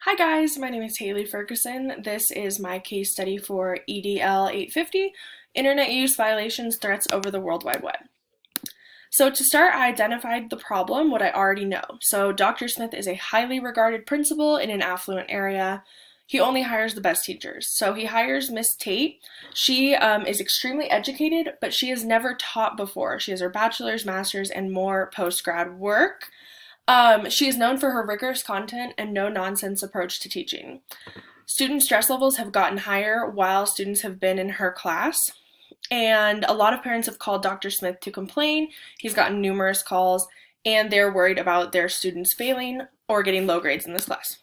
Hi guys, my name is Haley Ferguson. This is my case study for EDL 850, Internet Use Violations Threats over the World Wide Web. So to start, I identified the problem, what I already know. So Dr. Smith is a highly regarded principal in an affluent area. He only hires the best teachers. So he hires Miss Tate. She is extremely educated, but she has never taught before. She has her bachelor's, master's, and more post-grad work. She is known for her rigorous content and no-nonsense approach to teaching. Student stress levels have gotten higher while students have been in her class, and a lot of parents have called Dr. Smith to complain. He's gotten numerous calls, and they're worried about their students failing or getting low grades in this class.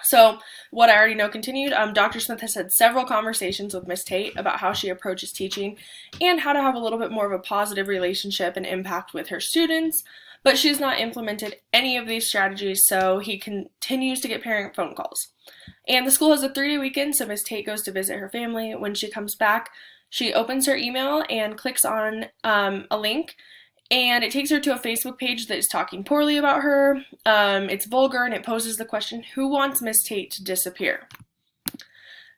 So what I already know continued, Dr. Smith has had several conversations with Miss Tate about how she approaches teaching and how to have a little bit more of a positive relationship and impact with her students, but she's not implemented any of these strategies, so he continues to get parent phone calls. And the school has a 3-day weekend, so Miss Tate goes to visit her family. When she comes back, she opens her email and clicks on a link, and it takes her to a Facebook page that is talking poorly about her. It's vulgar, and it poses the question, who wants Miss Tate to disappear?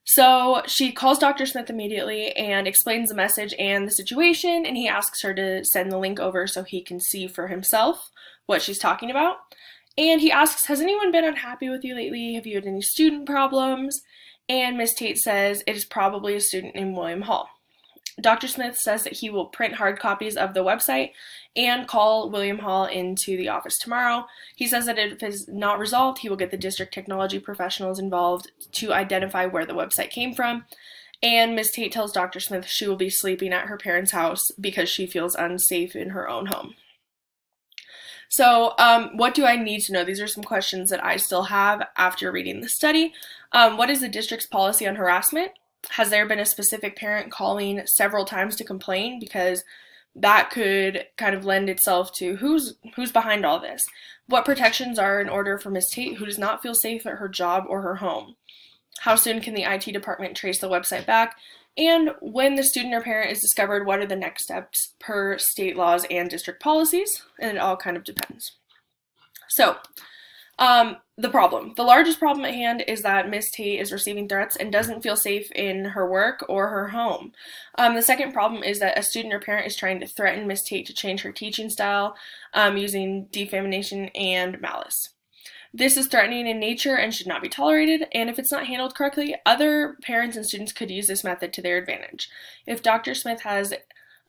So she calls Dr. Smith immediately and explains the message and the situation, and he asks her to send the link over so he can see for himself what she's talking about. And he asks, has anyone been unhappy with you lately? Have you had any student problems? And Miss Tate says it is probably a student named William Hall. Dr. Smith says that he will print hard copies of the website and call William Hall into the office tomorrow. He says that if it is not resolved, he will get the district technology professionals involved to identify where the website came from. And Ms. Tate tells Dr. Smith she will be sleeping at her parents' house because she feels unsafe in her own home. So what do I need to know? These are some questions that I still have after reading the study. What is the district's policy on harassment? Has there been a specific parent calling several times to complain? Because that could kind of lend itself to who's behind all this. What protections are in order for Ms. Tate, who does not feel safe at her job or her home? How soon can the IT department trace the website back? And when the student or parent is discovered, what are the next steps per state laws and district policies? And it all kind of depends. So, the problem. The largest problem at hand is that Miss Tate is receiving threats and doesn't feel safe in her work or her home. The second problem is that a student or parent is trying to threaten Miss Tate to change her teaching style using defamation and malice. This is threatening in nature and should not be tolerated, and if it's not handled correctly, other parents and students could use this method to their advantage. If Dr. Smith has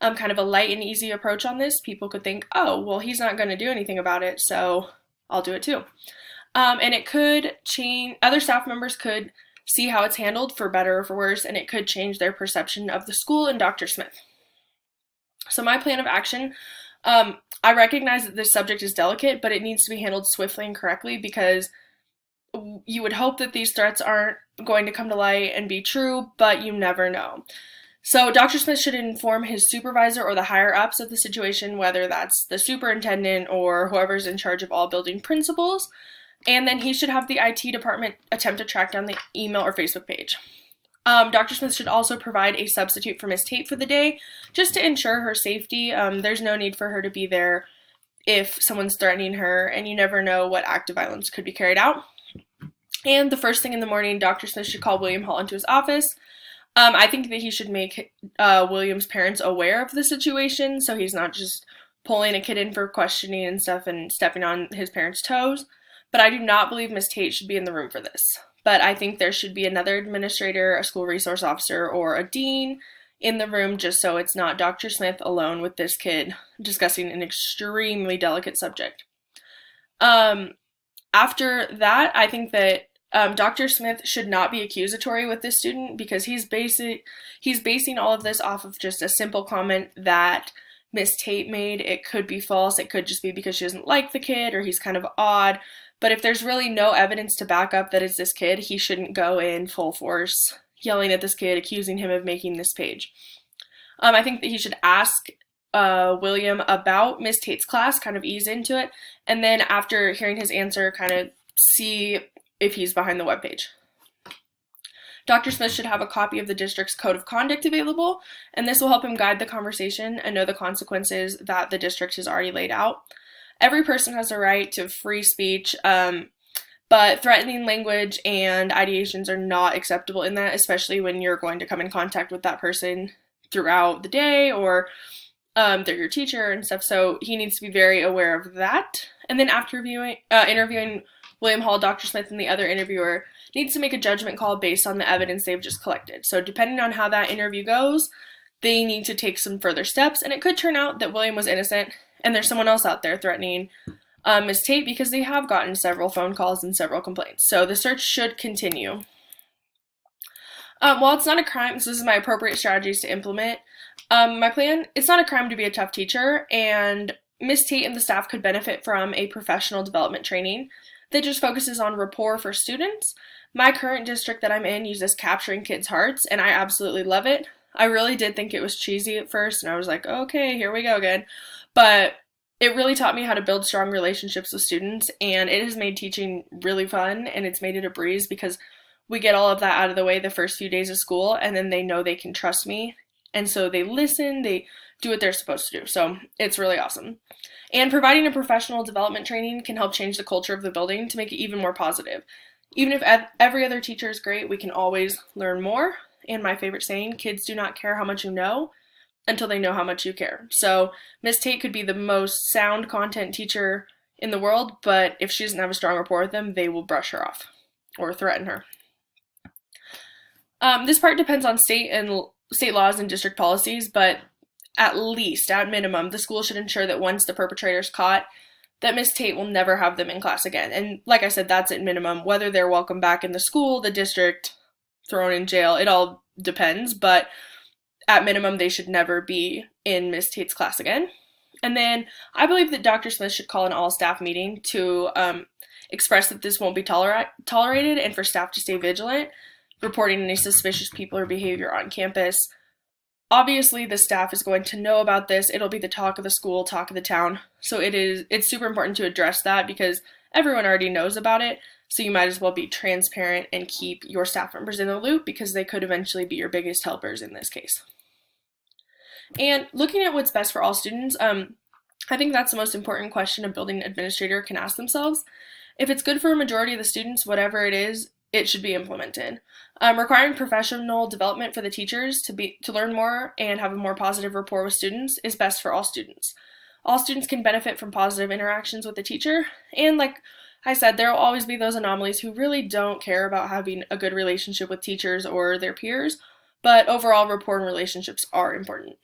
kind of a light and easy approach on this, people could think, oh, well, he's not going to do anything about it, so I'll do it too. And it could change, other staff members could see how it's handled for better or for worse, and it could change their perception of the school and Dr. Smith. So my plan of action, I recognize that this subject is delicate, but it needs to be handled swiftly and correctly because you would hope that these threats aren't going to come to light and be true, but you never know. So Dr. Smith should inform his supervisor or the higher-ups of the situation, whether that's the superintendent or whoever's in charge of all building principals, and then he should have the IT department attempt to track down the email or Facebook page. Dr. Smith should also provide a substitute for Miss Tate for the day, just to ensure her safety. There's no need for her to be there if someone's threatening her, and you never know what act of violence could be carried out. And the first thing in the morning, Dr. Smith should call William Hall into his office. I think that he should make William's parents aware of the situation, so he's not just pulling a kid in for questioning and stuff and stepping on his parents' toes. But I do not believe Miss Tate should be in the room for this. But I think there should be another administrator, a school resource officer, or a dean in the room just so it's not Dr. Smith alone with this kid discussing an extremely delicate subject. After that, I think that Dr. Smith should not be accusatory with this student because he's basing all of this off of just a simple comment that Miss Tate made. It could be false. It could just be because she doesn't like the kid or he's kind of odd. But if there's really no evidence to back up that it's this kid, he shouldn't go in full force yelling at this kid, accusing him of making this page. I think that he should ask William about Miss Tate's class, kind of ease into it, and then after hearing his answer, kind of see if he's behind the webpage. Dr. Smith should have a copy of the district's code of conduct available, and this will help him guide the conversation and know the consequences that the district has already laid out. Every person has a right to free speech, But threatening language and ideations are not acceptable in that, especially when you're going to come in contact with that person throughout the day, or they're your teacher and stuff. So he needs to be very aware of that. And then after interviewing William Hall, Dr. Smith, and the other interviewer needs to make a judgment call based on the evidence they've just collected. So depending on how that interview goes, they need to take some further steps. And it could turn out that William was innocent and there's someone else out there threatening Ms. Tate, because they have gotten several phone calls and several complaints. So the search should continue. While it's not a crime, so this is my appropriate strategies to implement. My plan, it's not a crime to be a tough teacher, and Ms. Tate and the staff could benefit from a professional development training that just focuses on rapport for students. My current district that I'm in uses Capturing Kids' Hearts, and I absolutely love it. I really did think it was cheesy at first, and I was like, okay, here we go again. But it really taught me how to build strong relationships with students, and it has made teaching really fun, and it's made it a breeze because we get all of that out of the way the first few days of school, and then they know they can trust me, and so they listen, they do what they're supposed to do. So it's really awesome. And providing a professional development training can help change the culture of the building to make it even more positive. Even if every other teacher is great, we can always learn more. And my favorite saying, kids do not care how much you know until they know how much you care. So Miss Tate could be the most sound content teacher in the world, but if she doesn't have a strong rapport with them, they will brush her off or threaten her. This part depends on state laws and district policies, but at minimum, the school should ensure that once the perpetrator is caught, that Miss Tate will never have them in class again. And like I said, that's at minimum. Whether they're welcome back in the school, the district, thrown in jail, it all depends, but at minimum, they should never be in Miss Tate's class again. And then I believe that Dr. Smith should call an all-staff meeting to express that this won't be tolerated, and for staff to stay vigilant, reporting any suspicious people or behavior on campus. Obviously, the staff is going to know about this. It'll be the talk of the school, talk of the town. So it's super important to address that because everyone already knows about it. So you might as well be transparent and keep your staff members in the loop because they could eventually be your biggest helpers in this case. And looking at what's best for all students, I think that's the most important question a building administrator can ask themselves. If it's good for a majority of the students, whatever it is, it should be implemented. Requiring professional development for the teachers to learn more and have a more positive rapport with students is best for all students. All students can benefit from positive interactions with the teacher, and like I said, there will always be those anomalies who really don't care about having a good relationship with teachers or their peers, but overall rapport and relationships are important.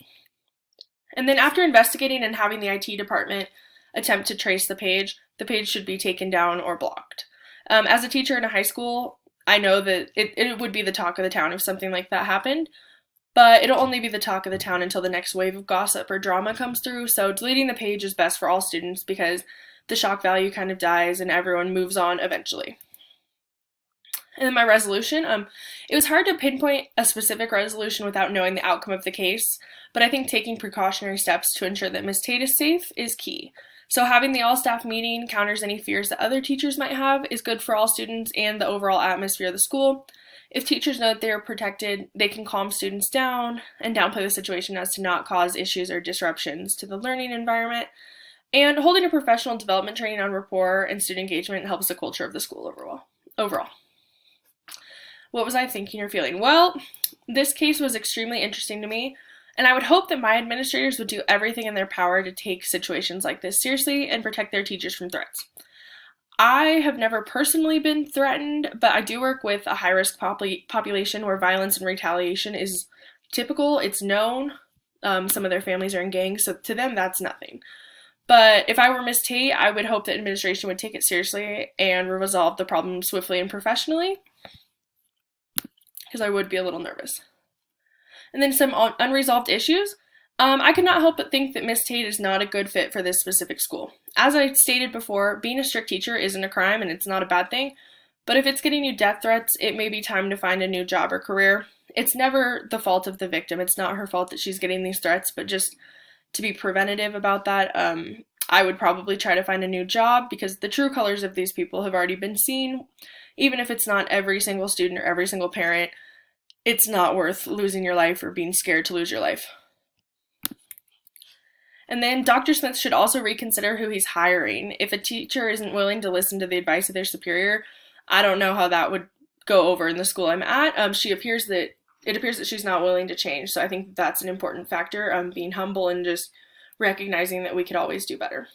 And then after investigating and having the IT department attempt to trace the page should be taken down or blocked. As a teacher in a high school, I know that it would be the talk of the town if something like that happened, but it'll only be the talk of the town until the next wave of gossip or drama comes through, so deleting the page is best for all students because the shock value kind of dies and everyone moves on eventually. And then my resolution, it was hard to pinpoint a specific resolution without knowing the outcome of the case, but I think taking precautionary steps to ensure that Ms. Tate is safe is key. So having the all-staff meeting counters any fears that other teachers might have is good for all students and the overall atmosphere of the school. If teachers know that they are protected, they can calm students down and downplay the situation as to not cause issues or disruptions to the learning environment. And holding a professional development training on rapport and student engagement helps the culture of the school overall. What was I thinking or feeling? Well, this case was extremely interesting to me, and I would hope that my administrators would do everything in their power to take situations like this seriously and protect their teachers from threats. I have never personally been threatened, but I do work with a high-risk population where violence and retaliation is typical. It's known. Some of their families are in gangs, so to them, that's nothing. But if I were Ms. Tate, I would hope that administration would take it seriously and resolve the problem swiftly and professionally, because I would be a little nervous. And then some unresolved issues. I could not help but think that Ms. Tate is not a good fit for this specific school. As I stated before, being a strict teacher isn't a crime and it's not a bad thing, but if it's getting you death threats, it may be time to find a new job or career. It's never the fault of the victim. It's not her fault that she's getting these threats, but just to be preventative about that, I would probably try to find a new job because the true colors of these people have already been seen. Even if it's not every single student or every single parent, it's not worth losing your life or being scared to lose your life. And then Dr. Smith should also reconsider who he's hiring. If a teacher isn't willing to listen to the advice of their superior, I don't know how that would go over in the school I'm at. It appears that she's not willing to change. So I think that's an important factor, being humble and just recognizing that we could always do better.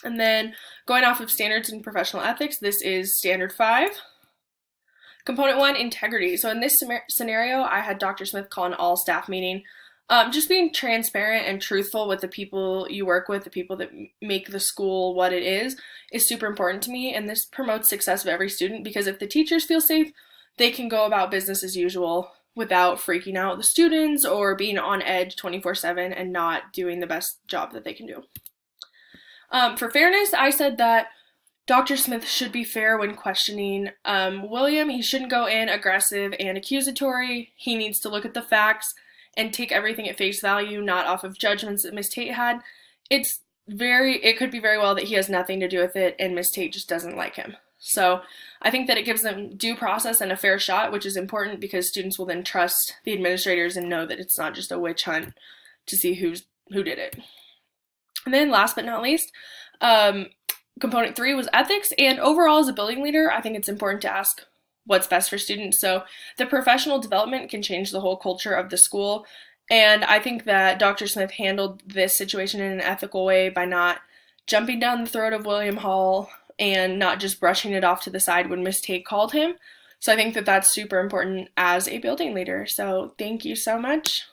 And then going off of standards and professional ethics, this is standard 5. Component 1, integrity. So in this scenario, I had Dr. Smith call an all staff meeting. Just being transparent and truthful with the people you work with, the people that make the school what it is super important to me. And this promotes success of every student, because if the teachers feel safe, they can go about business as usual without freaking out the students or being on edge 24/7 and not doing the best job that they can do. For fairness, I said that Dr. Smith should be fair when questioning William. He shouldn't go in aggressive and accusatory. He needs to look at the facts and take everything at face value, not off of judgments that Miss Tate had. It could be very well that he has nothing to do with it and Miss Tate just doesn't like him. So I think that it gives them due process and a fair shot, which is important because students will then trust the administrators and know that it's not just a witch hunt to see who did it. And then last but not least, component 3 was ethics. And overall, as a building leader, I think it's important to ask what's best for students. So the professional development can change the whole culture of the school. And I think that Dr. Smith handled this situation in an ethical way by not jumping down the throat of William Hall and not just brushing it off to the side when Miss Tate called him. So I think that that's super important as a building leader. So thank you so much.